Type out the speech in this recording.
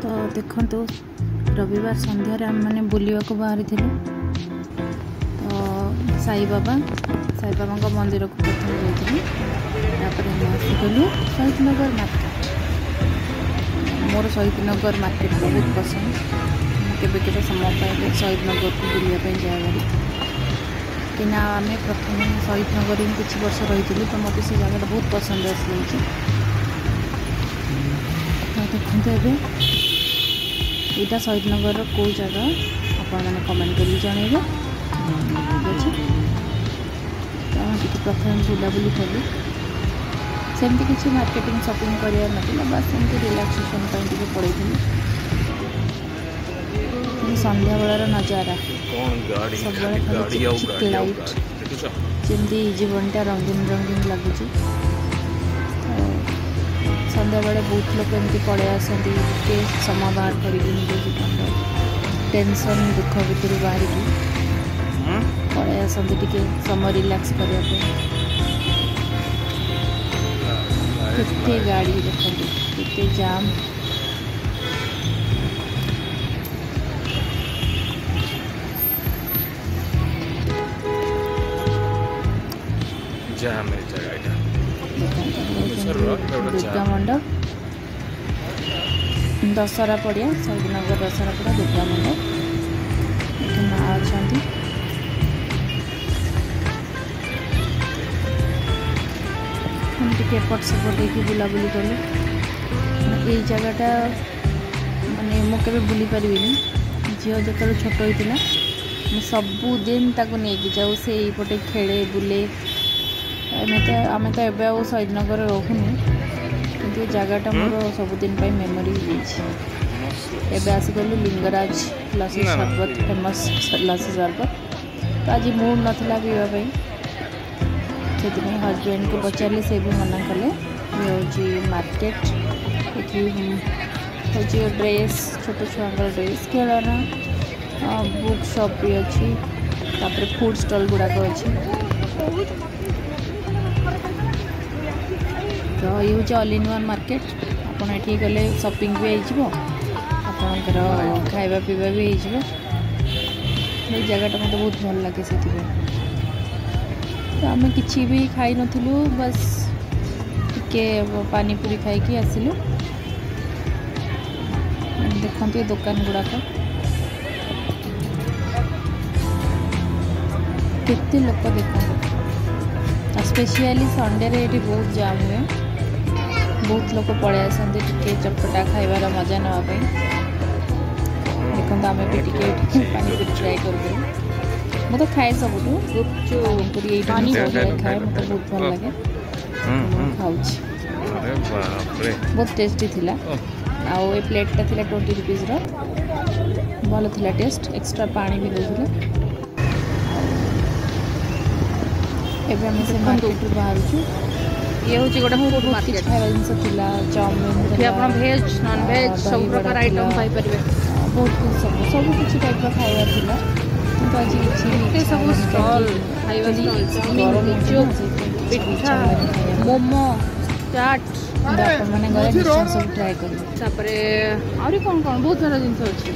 तो देखो रविवार संध्यारे आम मैंने बुलवा को बाहरी तो साई बाबा मंदिर को प्रथम जापर आसिगलु शहीद नगर मार्केट। मोर शहीद नगर मार्केट बहुत पसंद। केबे केबे समय पाइले शहीद नगर को बुलाया जाए कि आम प्रथम शहीद नगर ही किसी वर्ष रही तो मत से जगह बहुत पसंद आसी। तो देखते यहाँ शहीद नगर कौ जगह आपण मैंने कमेंट कर जनइबे। तो प्रथम बुलाबुली कलु सेमती किसी मार्केटिंग शॉपिंग करने ना बस सेमती रिलैक्सेशन पड़े संध्या बेलार नजारा सब लाइट जमी जीवनटा रंगीन रंगीन लगुच। संध्या बेले बहुत लोग एमती पड़े आसती समय बाहर कर टेंशन दुख भर बाहर पड़े आसती टे समय रिलैक्स करने। कितने गाड़ी देखते कितने जाम। दुर्गा मंडप दशहरा पड़िया शहीद नगर दशहरा पड़ा दुर्गा मंडप ये माँ अच्छा एपट सेपट हो बुलाबुली कलु। ये जगहटा माने मुझे बुली पारि झील जो छोट होता सबुदिन नहीं जाऊ से पटे खेले बुले। आम तो एवं शहीद नगर रोनी कि जगहटा मोर सबुदिन मेमोरी एवं आसिगलु लिंगराज लसी सरबत फेमस लसी सरबत। तो आज मूड नाला पीवाई से हजबैंड को पचारे से भी मना कले। ये हूँ मार्केट ये हूँ ड्रेस छोट छुआ ड्रेस खेलना बुक शॉप भी अच्छी फूड स्टॉल गुड़ाक अच्छी। तो ये हूँ ऑल इन वन मार्केट आपड़ ये गले शॉपिंग भी हो आपणकर खाଇବା पीवा भी हो। जगहटा मत बहुत भल लगे से तो आम कि भी खाई नथिलु बस टिके पानीपुरी खाई आसिलु। देखते दुकान गुड़ाक केते लोक देखते स्पेशली संडे रे ये बहुत जाम हुए बहुत लोग पड़े आसती टे चटपटा खाइबार मजा नापी। देखो आम भी टे पानीपुरी ट्राए कर तो खाए सब पानीपुरी खाए मतलब बहुत भल लगे खाऊ बहुत टेस्टी थिला। आउ ए प्लेटा थिला 20 रुपीज भल थिला टेस्ट एक्स्ट्रा पानी भी देते। एवं आम से मार्केट बाहर ये हूँ गोटे मार्केट खाଇବା जिनस चाउमिन भेज नॉन भेज सब प्रकार आइटम पाइपर बहुत कुछ सब किसी टाइप खाଇବା थिला। आज किसी सब स्टॉल पिठा मोमो चाट मैंने गले सब ट्राए कर कौन कौन बहुत सारा जिन अच्छी।